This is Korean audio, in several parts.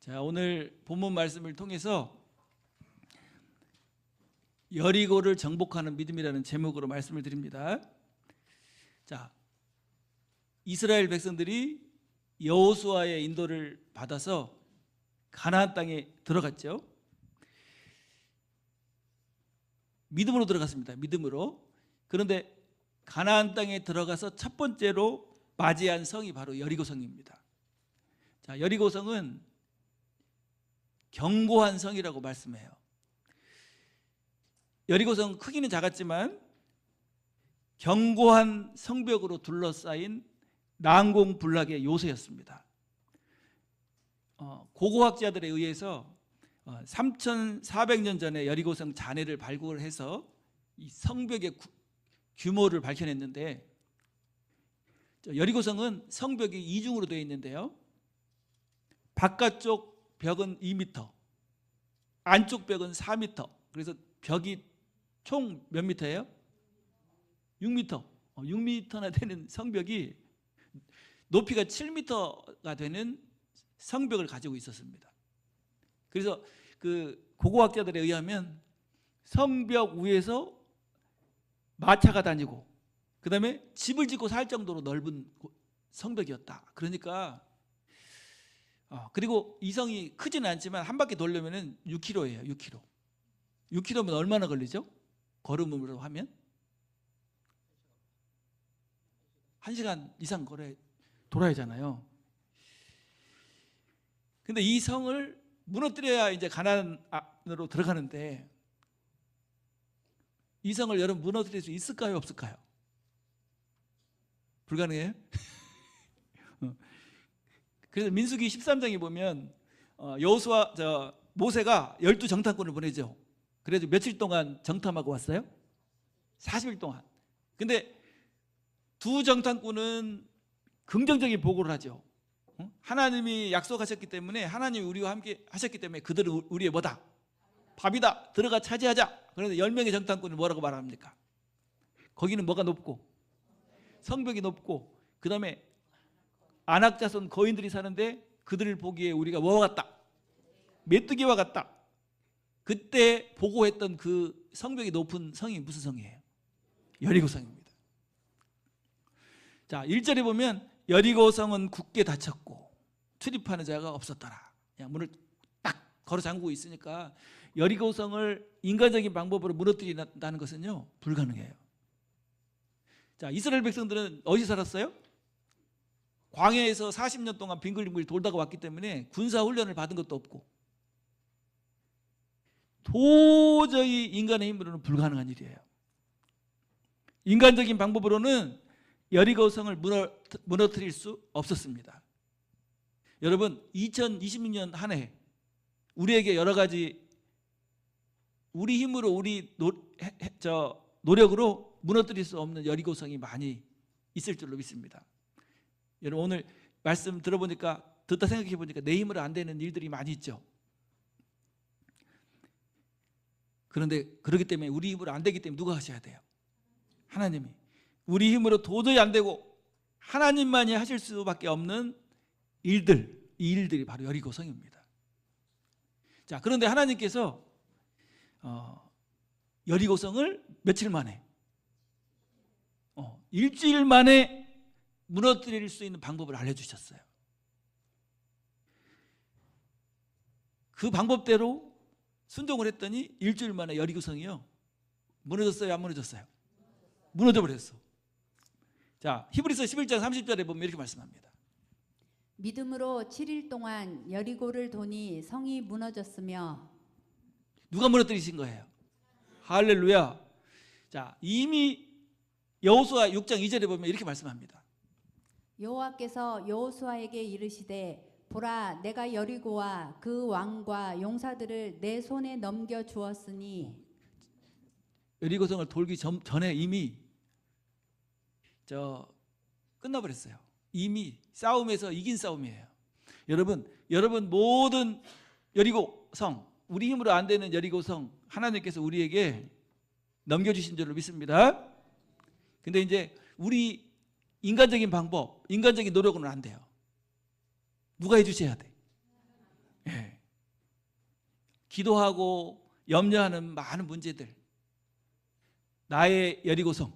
자, 오늘 본문 말씀을 통해서 여리고를 정복하는 믿음이라는 제목으로 말씀을 드립니다. 자, 이스라엘 백성들이 여호수아의 인도를 받아서 가나안 땅에 들어갔죠. 믿음으로 들어갔습니다. 믿음으로. 그런데 가나안 땅에 들어가서 첫 번째로 맞이한 성이 바로 여리고성입니다. 자, 여리고성은 견고한 성이라고 말씀해요. 여리고성 크기는 작았지만 견고한 성벽으로 둘러싸인 난공불락의 요새였습니다. 고고학자들에 의해서 3,400년 전에 여리고성 잔해를 발굴해서 이 성벽의 규모를 밝혀냈는데, 여리고성은 성벽이 이중으로 되어 있는데요, 바깥쪽 벽은 2m, 안쪽 벽은 4m. 그래서 벽이 총 몇 미터예요? 6m. 6m나 되는 성벽이 높이가 7m가 되는 성벽을 가지고 있었습니다. 그래서 그 고고학자들에 의하면 성벽 위에서 마차가 다니고 그 다음에 집을 짓고 살 정도로 넓은 성벽이었다. 그러니까 그리고 이 성이 크지는 않지만 한 바퀴 돌려면 6km예요. 6km. 6km면 얼마나 걸리죠? 걸음으로 하면 1시간 이상 돌아야 하잖아요. 근데 이 성을 무너뜨려야 이제 가나안으로 들어가는데, 이 성을 여러분 무너뜨릴 수 있을까요? 없을까요? 불가능해요? 그래서 민수기 13장에 보면 모세가 12정탐꾼을 보내죠. 그래서 며칠 동안 정탐하고 왔어요? 40일 동안. 근데 두 정탐꾼은 긍정적인 보고를 하죠. 하나님이 약속하셨기 때문에, 하나님이 우리와 함께 하셨기 때문에 그들은 우리의 뭐다? 밥이다. 들어가 차지하자. 그런데 10명의 정탐꾼은 뭐라고 말합니까? 거기는 뭐가 높고? 성벽이 높고, 그 다음에 안악자손 거인들이 사는데 그들을 보기에 우리가 뭐와 같다? 메뚜기와 같다. 그때 보고했던 그 성벽이 높은 성이 무슨 성이에요? 여리고성입니다. 자, 1절에 보면 여리고성은 굳게 닫혔고 출입하는 자가 없었더라. 그냥 문을 딱 걸어 잠그고 있으니까 여리고성을 인간적인 방법으로 무너뜨린다는 것은요, 불가능해요. 자, 이스라엘 백성들은 어디 살았어요? 광야에서 40년 동안 빙글빙글 돌다가 왔기 때문에 군사훈련을 받은 것도 없고 도저히 인간의 힘으로는 불가능한 일이에요. 인간적인 방법으로는 여리고성을 무너뜨릴 수 없었습니다. 여러분, 2026년 한 해 우리에게 여러 가지 우리 힘으로 우리 노력으로 무너뜨릴 수 없는 여리고성이 많이 있을 줄로 믿습니다. 여러분, 오늘 말씀 들어보니까, 듣다 생각해 보니까 내 힘으로 안 되는 일들이 많이 있죠. 그런데 그렇기 때문에 우리 힘으로 안 되기 때문에 누가 하셔야 돼요? 하나님이. 우리 힘으로 도저히 안 되고 하나님만이 하실 수밖에 없는 일들, 이 일들이 바로 여리고성입니다. 자, 그런데 하나님께서 여리고성을 며칠 만에, 일주일 만에 무너뜨릴 수 있는 방법을 알려주셨어요. 그 방법대로 순종을 했더니 일주일 만에 여리고성이요, 무너졌어요? 안 무너졌어요? 무너져 버렸어. 자, 히브리서 11장 30절에 보면 이렇게 말씀합니다. 믿음으로 7일 동안 여리고를 도니 성이 무너졌으며. 누가 무너뜨리신 거예요? 할렐루야. 자, 이미 여호수아 6장 2절에 보면 이렇게 말씀합니다. 여호와께서 여호수아에게 이르시되, 보라, 내가 여리고와 그 왕과 용사들을 내 손에 넘겨 주었으니. 여리고성을 돌기 전에 이미 끝나버렸어요. 이미 싸움에서 이긴 싸움이에요. 여러분 모든 여리고성, 우리 힘으로 안 되는 여리고성 하나님께서 우리에게 넘겨주신 줄로 믿습니다. 근데 이제 우리 인간적인 방법, 인간적인 노력으로는 안 돼요. 누가 해주셔야 돼? 예. 기도하고 염려하는 많은 문제들, 나의 여리고성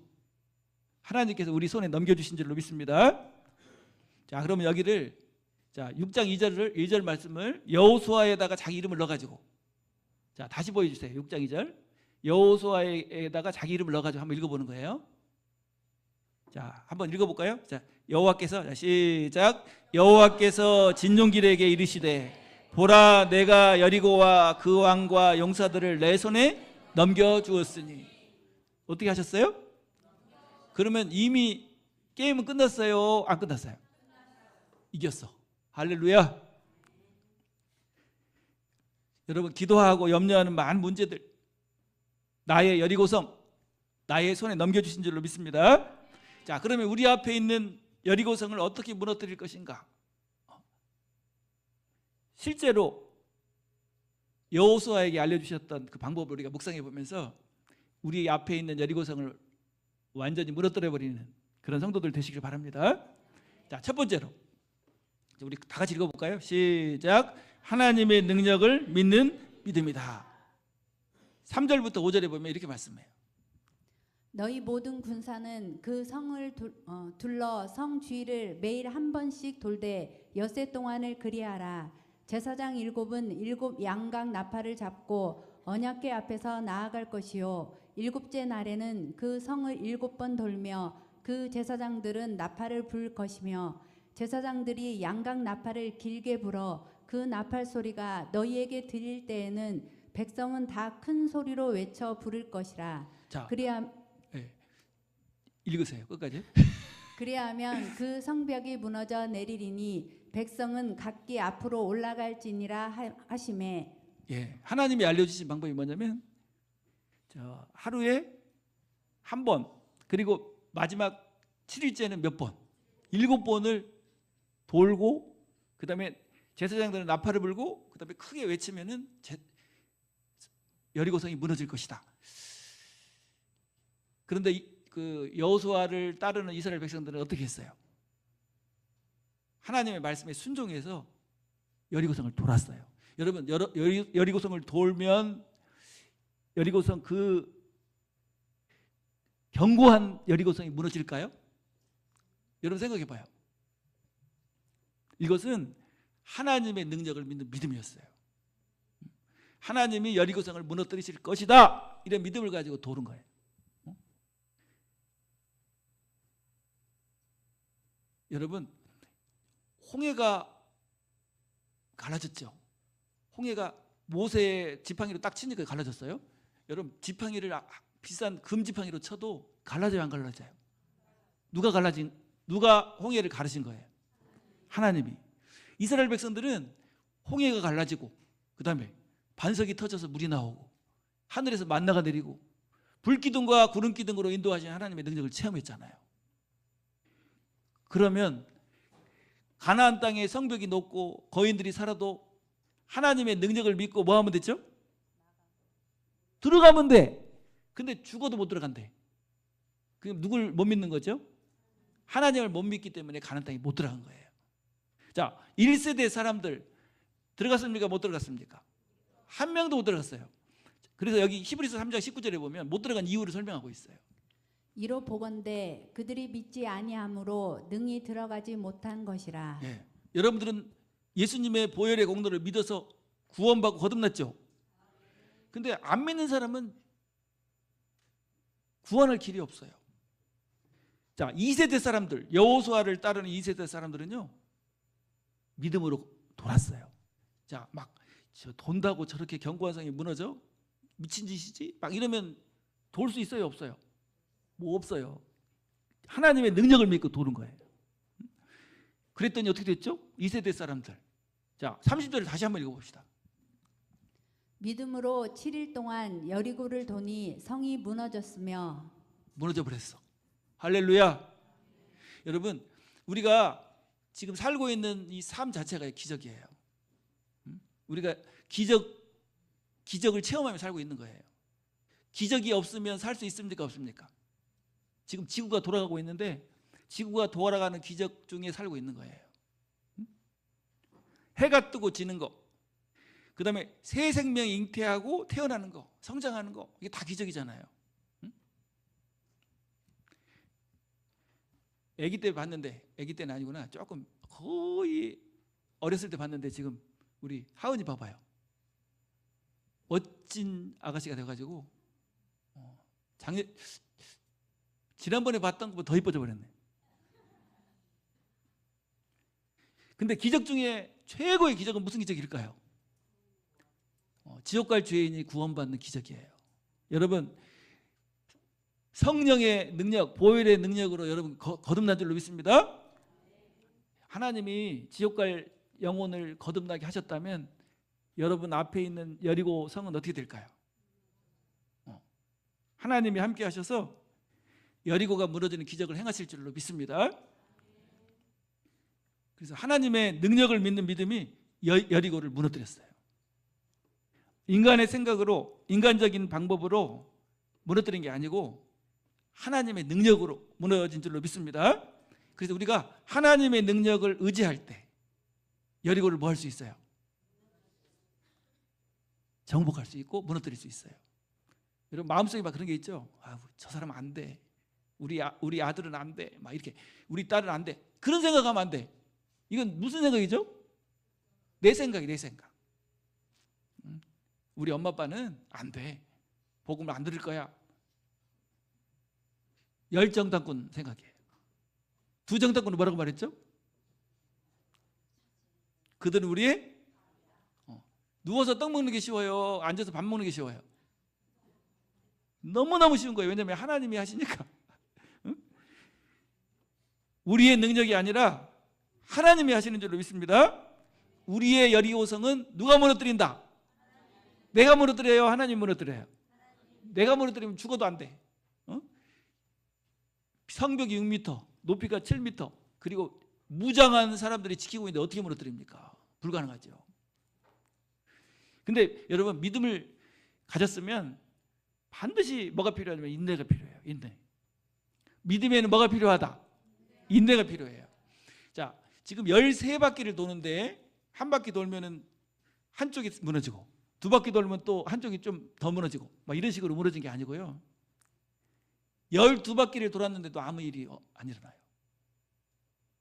하나님께서 우리 손에 넘겨주신 줄로 믿습니다. 자, 그러면 여기를 6장 2절 말씀을 여호수아에다가 자기 이름을 넣어가지고, 자, 다시 보여주세요. 6장 2절 여호수아에다가 자기 이름을 넣어가지고 한번 읽어보는 거예요. 자, 한번 읽어볼까요? 자, 여호와께서, 자, 시작. 여호와께서 진용길에게 이르시되 보라 내가 여리고와 그 왕과 용사들을 내 손에 넘겨주었으니. 어떻게 하셨어요? 그러면 이미 게임은 끝났어요? 안 끝났어요? 이겼어. 할렐루야. 여러분, 기도하고 염려하는 많은 문제들, 나의 여리고성, 나의 손에 넘겨주신 줄로 믿습니다. 자, 그러면 우리 앞에 있는 여리고성을 어떻게 무너뜨릴 것인가? 실제로 여호수아에게 알려주셨던 그 방법을 우리가 묵상해 보면서 우리 앞에 있는 여리고성을 완전히 무너뜨려 버리는 그런 성도들 되시길 바랍니다. 자, 첫 번째로 우리 다 같이 읽어볼까요? 시작. 하나님의 능력을 믿는 믿음이다. 3절부터 5절에 보면 이렇게 말씀해요. 너희 모든 군사는 그 성을 둘러 성 주위를 매일 한 번씩 돌되 엿새 동안을 그리하라. 제사장 7은 7 양각 나팔을 잡고 언약궤 앞에서 나아갈 것이요 7째 날에는 그 성을 7번 돌며 그 제사장들은 나팔을 불 것이며 제사장들이 양각 나팔을 길게 불어 그 나팔 소리가 너희에게 들릴 때에는 백성은 다 큰 소리로 외쳐 부를 것이라. 자, 네. 읽으세요. 끝까지. 그리하면 그 성벽이 무너져 내리리니 백성은 각기 앞으로 올라갈지니라 하시매. 예, 하나님이 알려주신 방법이 뭐냐면 하루에 한 번, 그리고 마지막 7일째는 몇 번, 7번을 돌고, 그 다음에 제사장들은 나팔을 불고, 그 다음에 크게 외치면은 여리고성이 무너질 것이다. 그런데 그 여호수아를 따르는 이스라엘 백성들은 어떻게 했어요? 하나님의 말씀에 순종해서 여리고성을 돌았어요. 여러분, 여리고성을 돌면 여리고성, 그 견고한 여리고성이 무너질까요? 여러분 생각해 봐요. 이것은 하나님의 능력을 믿는 믿음이었어요. 하나님이 여리고성을 무너뜨리실 것이다, 이런 믿음을 가지고 도는 거예요. 여러분, 홍해가 갈라졌죠. 홍해가 모세의 지팡이로 딱 치니까 갈라졌어요. 여러분, 지팡이를 비싼 금 지팡이로 쳐도 갈라져요, 안 갈라져요? 누가 홍해를 가르신 거예요? 하나님이. 이스라엘 백성들은 홍해가 갈라지고, 그 다음에 반석이 터져서 물이 나오고, 하늘에서 만나가 내리고, 불기둥과 구름기둥으로 인도하신 하나님의 능력을 체험했잖아요. 그러면 가나안 땅에 성벽이 높고 거인들이 살아도 하나님의 능력을 믿고 뭐 하면 됐죠? 들어가면 돼. 근데 죽어도 못 들어간대. 그럼 누굴 못 믿는 거죠? 하나님을 못 믿기 때문에 가나안 땅에 못 들어간 거예요. 자, 1세대 사람들 들어갔습니까? 못 들어갔습니까? 한 명도 못 들어갔어요. 그래서 여기 히브리서 3장 19절에 보면 못 들어간 이유를 설명하고 있어요. 이로 보건대 그들이 믿지 아니함으로 능히 들어가지 못한 것이라. 예. 여러분들은 예수님의 보혈의 공로를 믿어서 구원받고 거듭났죠. 근데 안 믿는 사람은 구원할 길이 없어요. 자, 2세대 사람들, 여호수아를 따르는 2세대 사람들은요, 믿음으로 돌았어요. 자, 막 돈다고 저렇게 견고한 성이 무너져? 미친 짓이지? 막 이러면 돌 수 있어요, 없어요? 뭐 없어요. 하나님의 능력을 믿고 도는 거예요. 그랬더니 어떻게 됐죠? 2세대 사람들. 자, 30절을 다시 한번 읽어봅시다. 믿음으로 7일 동안 여리고를 도니 성이 무너졌으며. 무너져 버렸어. 할렐루야. 여러분, 우리가 지금 살고 있는 이 삶 자체가 기적이에요. 우리가 기적을 체험하며 살고 있는 거예요. 기적이 없으면 살 수 있습니까? 없습니까? 지금 지구가 돌아가고 있는데 지구가 돌아가는 기적 중에 살고 있는 거예요. 해가 뜨고 지는 거, 그다음에 새 생명이 잉태하고 태어나는 거, 성장하는 거, 이게 다 기적이잖아요. 응? 아기 때 봤는데, 아기 때는 아니구나. 조금 거의 어렸을 때 봤는데 지금 우리 하은이 봐봐요. 멋진 아가씨가 돼가지고 지난번에 봤던 것보다 더 이뻐져 버렸네. 근데 기적 중에 최고의 기적은 무슨 기적일까요? 지옥 갈 죄인이 구원받는 기적이에요. 여러분, 성령의 능력, 보혈의 능력으로 여러분 거듭난 줄로 믿습니다. 하나님이 지옥 갈 영혼을 거듭나게 하셨다면 여러분 앞에 있는 여리고 성은 어떻게 될까요? 하나님이 함께 하셔서 여리고가 무너지는 기적을 행하실 줄로 믿습니다. 그래서 하나님의 능력을 믿는 믿음이 여리고를 무너뜨렸어요. 인간의 생각으로, 인간적인 방법으로 무너뜨린 게 아니고 하나님의 능력으로 무너진 줄로 믿습니다. 그래서 우리가 하나님의 능력을 의지할 때 여리고를 뭐 할 수 있어요? 정복할 수 있고 무너뜨릴 수 있어요. 여러분 마음속에 막 그런 게 있죠. 저 사람 안 돼. 우리 아들은 안 돼. 막 이렇게 우리 딸은 안 돼. 그런 생각하면 안 돼. 이건 무슨 생각이죠? 내 생각이 내 생각. 우리 엄마 아빠는 안 돼. 복음을 안 들을 거야. 열정당꾼 생각이에요. 두 정당꾼은 뭐라고 말했죠? 그들은 우리의 누워서 떡 먹는 게 쉬워요? 앉아서 밥 먹는 게 쉬워요? 너무너무 쉬운 거예요. 왜냐하면 하나님이 하시니까. 우리의 능력이 아니라 하나님이 하시는 줄로 믿습니다. 우리의 여리고성은 누가 무너뜨린다? 내가 무너뜨려요? 하나님 무너뜨려요? 내가 무너뜨리면 죽어도 안 돼. 성벽이 6m, 높이가 7m, 그리고 무장한 사람들이 지키고 있는데 어떻게 무너뜨립니까? 불가능하죠. 근데 여러분 믿음을 가졌으면 반드시 뭐가 필요하냐면 인내가 필요해요. 인내. 믿음에는 뭐가 필요하다? 인내가 필요해요. 자, 지금 13바퀴를 도는데 한 바퀴 돌면은 한쪽이 무너지고 두 바퀴 돌면 또 한쪽이 좀 더 무너지고 막 이런 식으로 무너진 게 아니고요. 12바퀴를 돌았는데도 아무 일이 안 일어나요.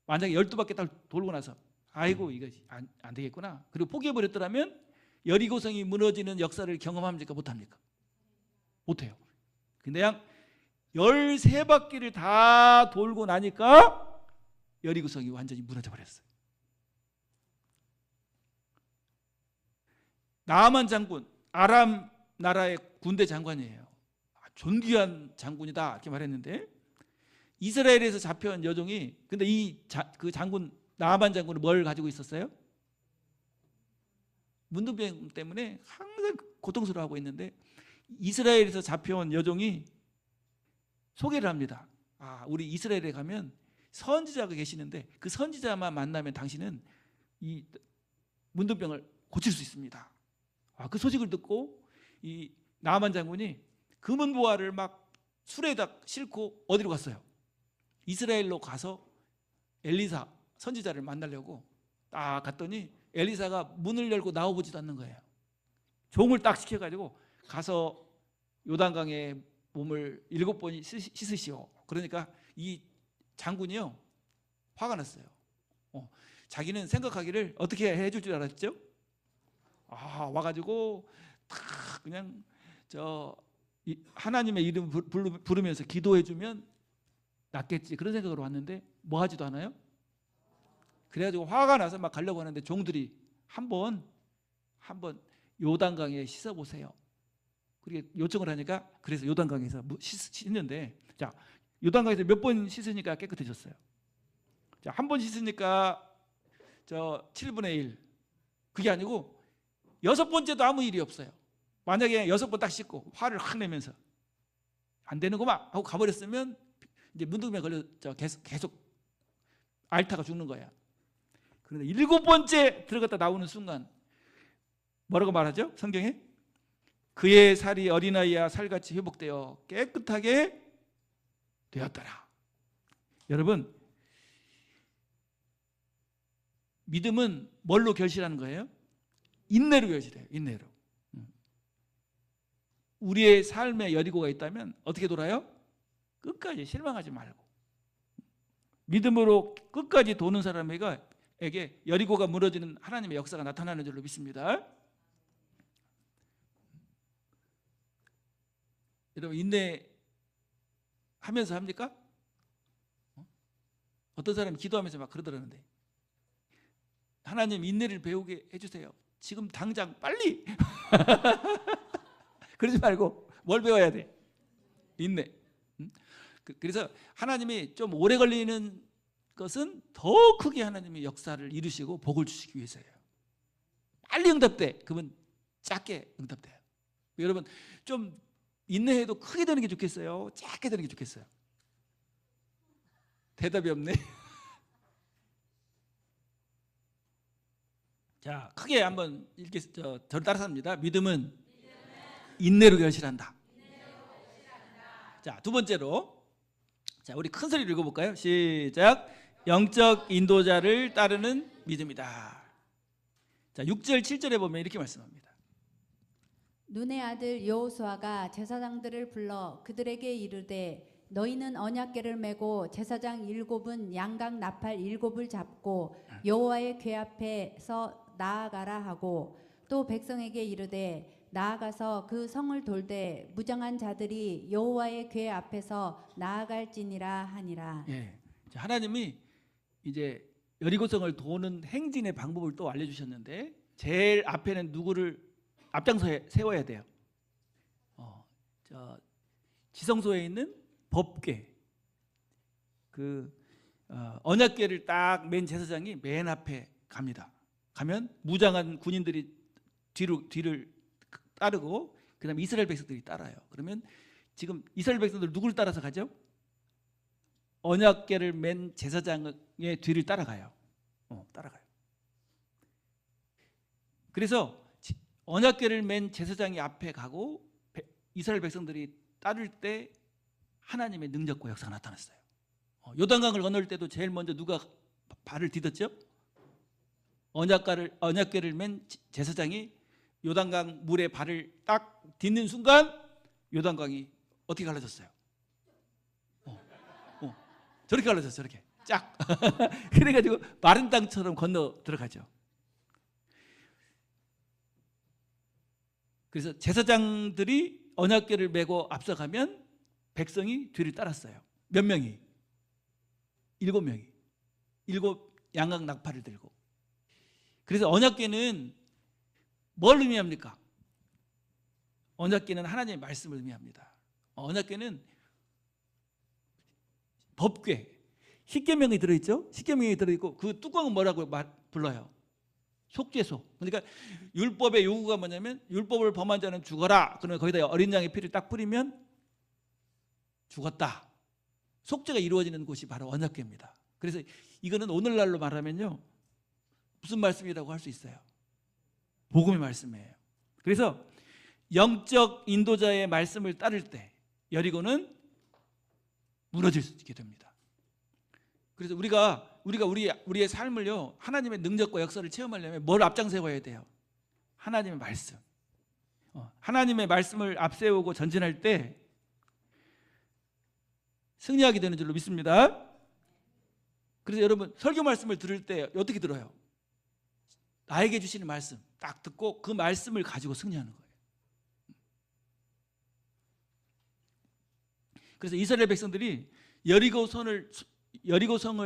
만약에 12바퀴 딱 돌고 나서 아이고 이거 안 되겠구나. 그리고 포기해버렸더라면 여리고성이 무너지는 역사를 경험합니까? 못합니까? 못해요. 근데 양 13바퀴를 다 돌고 나니까 여리고성이 완전히 무너져 버렸어요. 나아만 장군, 아람 나라의 군대 장관이에요. 존귀한 장군이다 이렇게 말했는데 이스라엘에서 잡혀온 여종이 근데 그 장군 나아만 장군은 뭘 가지고 있었어요? 문둥병 때문에 항상 고통스러워하고 있는데 이스라엘에서 잡혀온 여종이 소개를 합니다. 우리 이스라엘에 가면 선지자가 계시는데 그 선지자만 만나면 당신은 이 문둥병을 고칠 수 있습니다. 그 소식을 듣고 이 나아만 장군이 금은 보화를 막 술에다 싣고 어디로 갔어요? 이스라엘로 가서 엘리사 선지자를 만나려고 딱 갔더니 엘리사가 문을 열고 나와보지도 않는 거예요. 종을 딱 시켜가지고 가서 요단강에 몸을 7번 씻으시오. 그러니까 이 장군이요 화가 났어요. 자기는 생각하기를 어떻게 해줄 줄 알았죠? 와가지고 다 그냥 하나님의 이름 부르면서 기도해주면 낫겠지 그런 생각으로 왔는데 뭐 하지도 않아요? 그래가지고 화가 나서 막 가려고 하는데 종들이 한번 요단강에 씻어보세요. 그렇게 요청을 하니까 그래서 요단강에서 씻는데 자 요단강에서 몇 번 씻으니까 깨끗해졌어요. 자, 한 번 씻으니까 7분의 1 그게 아니고 6번째도 아무 일이 없어요. 만약에 6번 딱 씻고 화를 확 내면서 안 되는구만 하고 가버렸으면 이제 문둥병에 걸려 계속 앓다가 죽는 거야. 그런데 7번째 들어갔다 나오는 순간 뭐라고 말하죠? 성경에 그의 살이 어린아이와 살같이 회복되어 깨끗하게 되었더라. 여러분 믿음은 뭘로 결실하는 거예요? 인내로 결실해요. 인내로. 우리의 삶에 여리고가 있다면 어떻게 돌아요? 끝까지 실망하지 말고 믿음으로 끝까지 도는 사람에게 여리고가 무너지는 하나님의 역사가 나타나는 줄로 믿습니다. 여러분 인내하면서 합니까? 어떤 사람이 기도하면서 막 그러더라는데 하나님 인내를 배우게 해주세요. 지금 당장 빨리. 그러지 말고 뭘 배워야 돼? 인내. 그래서 하나님이 좀 오래 걸리는 것은 더 크게 하나님이 역사를 이루시고 복을 주시기 위해서예요. 빨리 응답돼. 그러면 작게 응답돼요. 여러분 좀 인내해도 크게 되는 게 좋겠어요? 작게 되는 게 좋겠어요? 대답이 없네. 자, 크게 한번 저를 따라서 합니다. 믿음은 인내로 결실한다. 자, 두 번째로, 자, 우리 큰 소리로 읽어볼까요? 시작. 영적 인도자를 따르는 믿음이다. 자, 6절 7절에 보면 이렇게 말씀합니다. 눈의 아들 여호수아가 제사장들을 불러 그들에게 이르되 너희는 언약궤를 메고 제사장 7은 양각 나팔 7을 잡고 여호와의 궤 앞에서 나아가라 하고 또 백성에게 이르되 나아가서 그 성을 돌되 무장한 자들이 여호와의 궤 앞에서 나아갈지니라 하니라. 예. 자, 하나님이 이제 여리고성을 도는 행진의 방법을 또 알려주셨는데 제일 앞에는 누구를 앞장서에 세워야 돼요. 지성소에 있는 법궤, 언약궤를 딱 맨 제사장이 맨 앞에 갑니다. 가면 무장한 군인들이 뒤를 따르고 그다음에 이스라엘 백성들이 따라요. 그러면 지금 이스라엘 백성들 누구를 따라서 가죠? 언약궤를 맨 제사장의 뒤를 따라가요. 따라가요. 그래서 언약궤를 맨 제사장이 앞에 가고 이스라엘 백성들이 따를 때 하나님의 능력과 역사가 나타났어요. 요단강을 건널 때도 제일 먼저 누가 발을 디뎠죠? 언약궤를 맨 제사장이 요단강 물에 발을 딱 딛는 순간 요단강이 어떻게 갈라졌어요? 저렇게 갈라졌어요. 저렇게 쫙. 그래가지고 마른 땅처럼 건너 들어가죠. 그래서 제사장들이 언약궤를 메고 앞서가면 백성이 뒤를 따랐어요. 몇 명이? 7명이. 7 양각 나팔을 들고. 그래서 언약궤는 뭘 의미합니까? 언약궤는 하나님의 말씀을 의미합니다. 언약궤는 법궤, 십계명이 들어있죠? 십계명이 들어있고 그 뚜껑은 뭐라고 불러요? 속죄소. 그러니까 율법의 요구가 뭐냐면 율법을 범한 자는 죽어라. 그러면 거기다 어린 양의 피를 딱 뿌리면 죽었다. 속죄가 이루어지는 곳이 바로 언약궤입니다. 그래서 이거는 오늘날로 말하면요, 무슨 말씀이라고 할 수 있어요? 복음의 말씀이에요. 그래서 영적 인도자의 말씀을 따를 때 여리고는 무너질 수 있게 됩니다. 그래서 우리의 삶을요, 하나님의 능력과 역사를 체험하려면 뭘 앞장세워야 돼요? 하나님의 말씀. 하나님의 말씀을 앞세우고 전진할 때 승리하게 되는 줄로 믿습니다. 그래서 여러분 설교 말씀을 들을 때 어떻게 들어요? 나에게 주시는 말씀 딱 듣고 그 말씀을 가지고 승리하는 거예요. 그래서 이스라엘 백성들이 여리고성을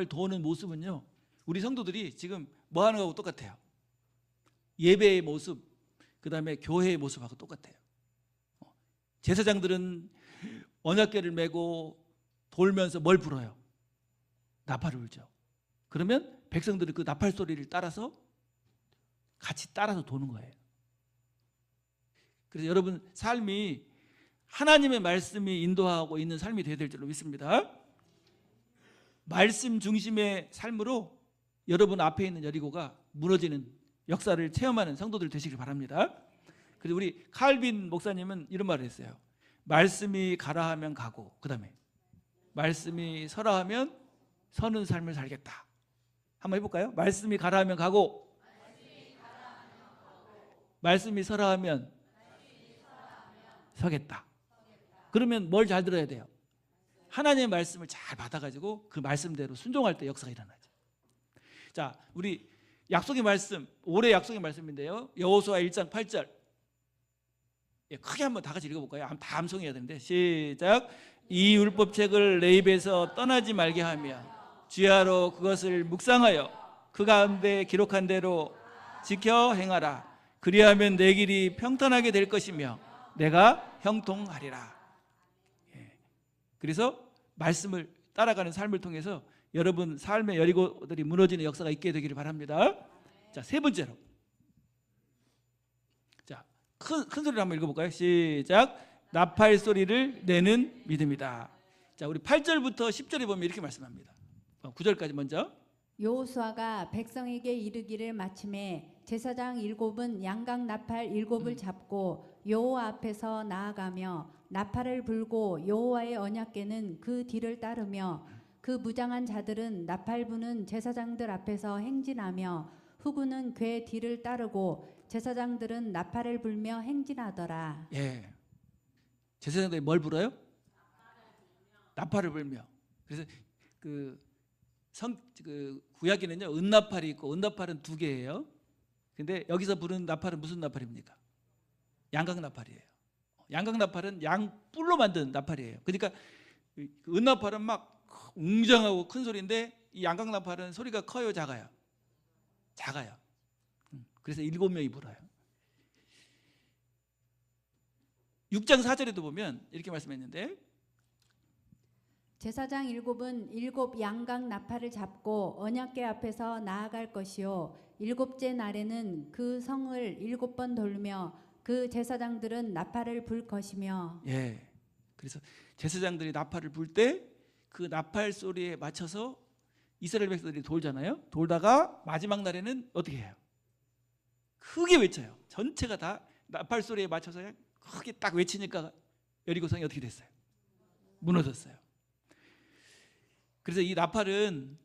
도는 모습은요, 우리 성도들이 지금 뭐 하는 거하고 똑같아요. 예배의 모습, 그 다음에 교회의 모습하고 똑같아요. 제사장들은 언약궤를 메고 돌면서 뭘 불어요? 나팔을 불죠. 그러면 백성들이 그 나팔 소리를 따라서 같이 따라서 도는 거예요. 그래서 여러분 삶이 하나님의 말씀이 인도하고 있는 삶이 되어야 될 줄로 믿습니다. 말씀 중심의 삶으로 여러분 앞에 있는 여리고가 무너지는 역사를 체험하는 성도들 되시길 바랍니다. 그래서 우리 칼빈 목사님은 이런 말을 했어요. 말씀이 가라 하면 가고, 그 다음에 말씀이 서라 하면 서는 삶을 살겠다. 한번 해볼까요? 말씀이 가라 하면 가고, 말씀이 서라 하면 서겠다. 그러면 뭘 잘 들어야 돼요? 하나님의 말씀을 잘 받아가지고 그 말씀대로 순종할 때 역사가 일어나죠. 자, 우리 약속의 말씀, 올해 약속의 말씀인데요. 여호수아 1장 8절. 예, 크게 한번 다 같이 읽어볼까요? 다 암송해야 되는데 시작. 이 율법책을 내 입에서 떠나지 말게 하며 주야로 그것을 묵상하여 그 가운데 기록한 대로 지켜 행하라. 그리하면 내 길이 평탄하게 될 것이며 내가 형통하리라. 예. 그래서 말씀을 따라가는 삶을 통해서 여러분 삶의 여리고들이 무너지는 역사가 있게 되기를 바랍니다. 자, 세 번째로. 자, 큰 소리로 한번 읽어볼까요? 시작. 나팔 소리를 내는 믿음이다. 자, 우리 8절부터 10절에 보면 이렇게 말씀합니다. 9절까지 먼저. 여호수아가 백성에게 이르기를 마침에 제사장 일곱은 양각 나팔 일곱을 잡고 여호와 앞에서 나아가며 나팔을 불고 여호와의 언약궤는 그 뒤를 따르며 그 무장한 자들은 나팔 부는 제사장들 앞에서 행진하며 후구는 궤 뒤를 따르고 제사장들은 나팔을 불며 행진하더라. 예. 제사장들이 뭘 불어요? 나팔을 불며. 그래서 그 구약에는요 은나팔이 있고 은나팔은 두 개예요. 근데 여기서 부르는 나팔은 무슨 나팔입니까? 양각 나팔이에요. 양각 나팔은 양뿔로 만든 나팔이에요. 그러니까 은나팔은 막 웅장하고 큰 소리인데 이 양각 나팔은 소리가 커요, 작아요? 작아요. 그래서 7명이 불어요. 6장 4절에도 보면 이렇게 말씀했는데 제사장 일곱은 일곱 양각 나팔을 잡고 언약궤 앞에서 나아갈 것이요 일곱째 날에는 그 성을 7번 돌며 그 제사장들은 나팔을 불 것이며. 예. 그래서 제사장들이 나팔을 불 때 그 나팔 소리에 맞춰서 이스라엘 백성들이 돌잖아요. 돌다가 마지막 날에는 어떻게 해요? 크게 외쳐요. 전체가 다 나팔 소리에 맞춰서 크게 딱 외치니까 여리고성이 어떻게 됐어요? 무너졌어요. 그래서 이 나팔은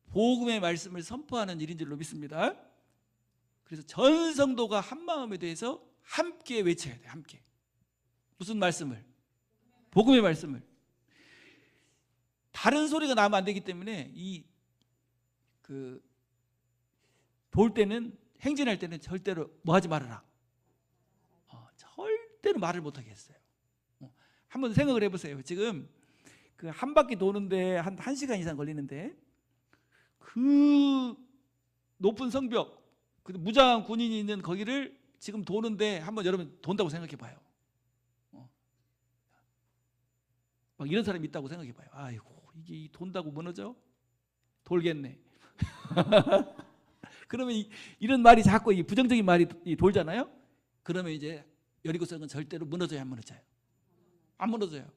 복음의 말씀을 선포하는 일인 줄로 믿습니다. 그래서 전 성도가 한 마음에 대해서 함께 외쳐야 돼요. 함께. 무슨 말씀을? 복음의 말씀을. 다른 소리가 나면 안 되기 때문에 돌 때는 행진할 때는 절대로 뭐 하지 말아라. 절대로 말을 못 하게 했어요. 한번 생각을 해보세요. 지금 그 한 바퀴 도는데 한 1시간 이상 걸리는데 그 높은 성벽, 그 무장한 군인이 있는 거기를 지금 도는데 한번 여러분 돈다고 생각해 봐요. 막 이런 사람이 있다고 생각해 봐요. 아이고 이게 돈다고 무너져? 돌겠네. 그러면 이런 말이 자꾸 부정적인 말이 돌잖아요. 그러면 이제 여리고성은 절대로 무너져야 안 무너져요. 안 무너져요.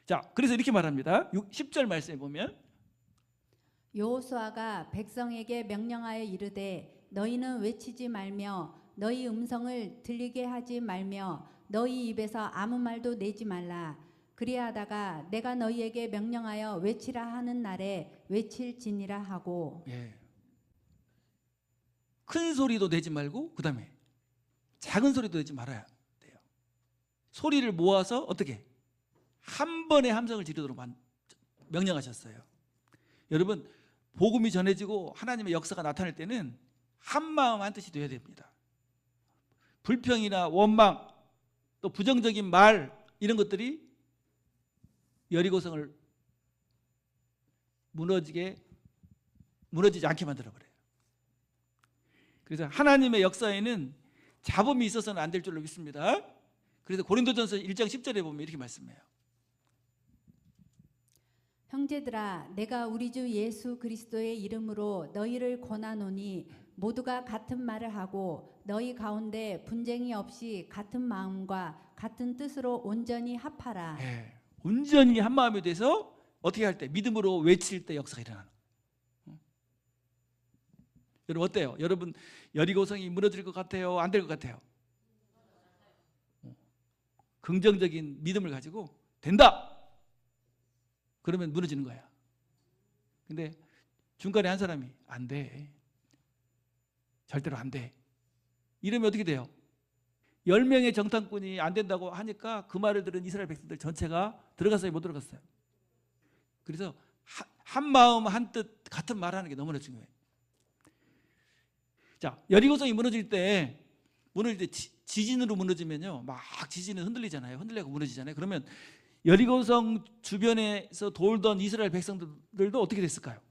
자, 그래서 이렇게 말합니다. 10절 말씀에 보면 여호수아가 백성에게 명령하여 이르되 너희는 외치지 말며 너희 음성을 들리게 하지 말며 너희 입에서 아무 말도 내지 말라. 그리하다가 내가 너희에게 명령하여 외치라 하는 날에 외칠지니라 하고. 예. 큰 소리도 내지 말고 그 다음에 작은 소리도 내지 말아야 돼요. 소리를 모아서 어떻게? 한 번에 함성을 지르도록 명령하셨어요. 여러분 복음이 전해지고 하나님의 역사가 나타날 때는 한 마음 한 뜻이 되어야 됩니다. 불평이나 원망 또 부정적인 말 이런 것들이 여리고성을 무너지지 않게 만들어버려요. 그래서 하나님의 역사에는 잡음이 있어서는 안 될 줄로 믿습니다. 그래서 고린도전서 1장 10절에 보면 이렇게 말씀해요. 형제들아 내가 우리 주 예수 그리스도의 이름으로 너희를 권하노니 모두가 같은 말을 하고 너희 가운데 분쟁이 없이 같은 마음과 같은 뜻으로 온전히 합하라. 네. 온전히 한 마음이 돼서 어떻게 할 때? 믿음으로 외칠 때 역사가 일어나는. 여러분 어때요? 여러분 여리고성이 무너질 것 같아요? 안 될 것 같아요? 긍정적인 믿음을 가지고 된다! 그러면 무너지는 거야. 근데 중간에 한 사람이 안 돼. 절대로 안 돼. 이러면 어떻게 돼요? 10명의 정탐꾼이 안 된다고 하니까 그 말을 들은 이스라엘 백성들 전체가 들어갔어요, 못 들어갔어요? 그래서 한 마음 한 뜻 같은 말하는 게 너무나 중요해요. 자, 여리고성이 무너질 때 지진으로 무너지면요, 막 지진은 흔들리잖아요. 흔들려고 무너지잖아요. 그러면 여리고성 주변에서 돌던 이스라엘 백성들도 어떻게 됐을까요?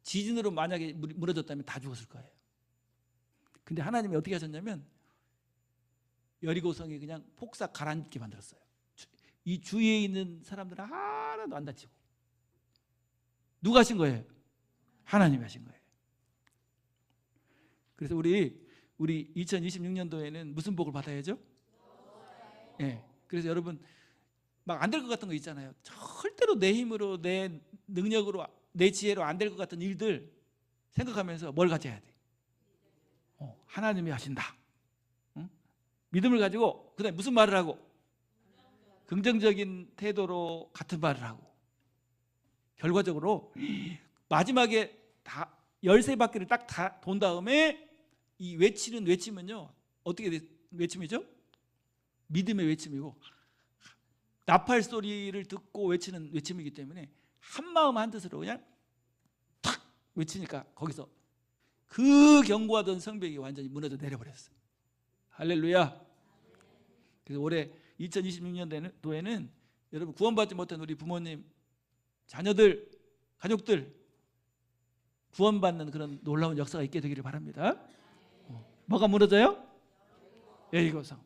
지진으로 만약에 무너졌다면 다 죽었을 거예요. 근데 하나님이 어떻게 하셨냐면 여리고성이 그냥 폭삭 가라앉게 만들었어요. 이 주위에 있는 사람들은 하나도 안 다치고. 누가 하신 거예요? 하나님이 하신 거예요. 그래서 우리 2026년도에는 무슨 복을 받아야죠? 예. 그래서 여러분 막 안 될 것 같은 거 있잖아요. 절대로 내 힘으로, 내 능력으로, 내 지혜로 안 될 것 같은 일들 생각하면서 뭘 가져야 돼? 하나님이 하신다. 응? 믿음을 가지고 그다음에 무슨 말을 하고? 긍정적인 태도로 같은 말을 하고. 결과적으로 마지막에 다 13바퀴를 딱 다 돈 다음에 이 외치는 외침은요, 어떻게 외침이죠? 믿음의 외침이고, 나팔 소리를 듣고 외치는 외침이기 때문에 한 마음 한 뜻으로 그냥 탁 외치니까 거기서 그 견고하던 성벽이 완전히 무너져 내려버렸어요. 할렐루야. 그래서 올해 2026년도에는 여러분 구원받지 못한 우리 부모님, 자녀들, 가족들 구원받는 그런 놀라운 역사가 있게 되기를 바랍니다. 뭐가 무너져요? 여리고성.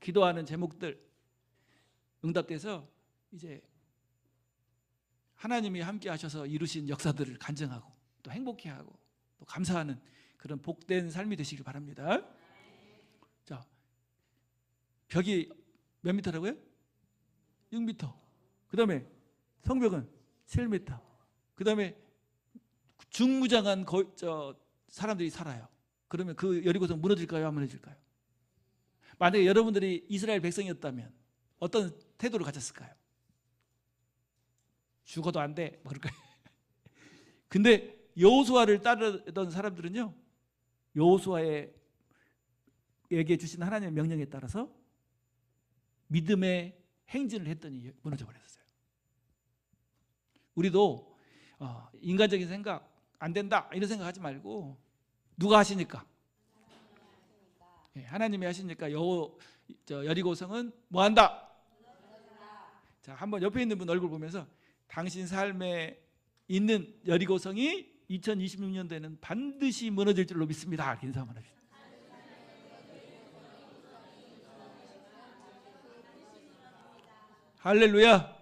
기도하는 제목들 응답돼서 이제 하나님이 함께 하셔서 이루신 역사들을 간증하고 또 행복해하고 또 감사하는 그런 복된 삶이 되시길 바랍니다. 자, 벽이 몇 미터라고요? 6미터. 그 다음에 성벽은 7m. 그 다음에 중무장한 사람들이 살아요. 그러면 그 여리고성 무너질까요? 안 무너질까요? 만약에 여러분들이 이스라엘 백성이었다면 어떤 태도를 가졌을까요? 죽어도 안 돼. 뭐 그럴까요? 근데 여호수아를 따르던 사람들은요, 여호수아에게 주신 하나님의 명령에 따라서 믿음의 행진을 했더니 무너져 버렸어요. 우리도 인간적인 생각 안 된다 이런 생각하지 말고 누가 하시니까? 하나님이 하시니까 여리고성은 뭐 한다? 자, 한번 옆에 있는 분 얼굴 보면서 당신 삶에 있는 여리고성이 2026년도에는 반드시 무너질 줄로 믿습니다. 인사 한번 합시다. 할렐루야.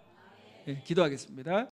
네, 기도하겠습니다.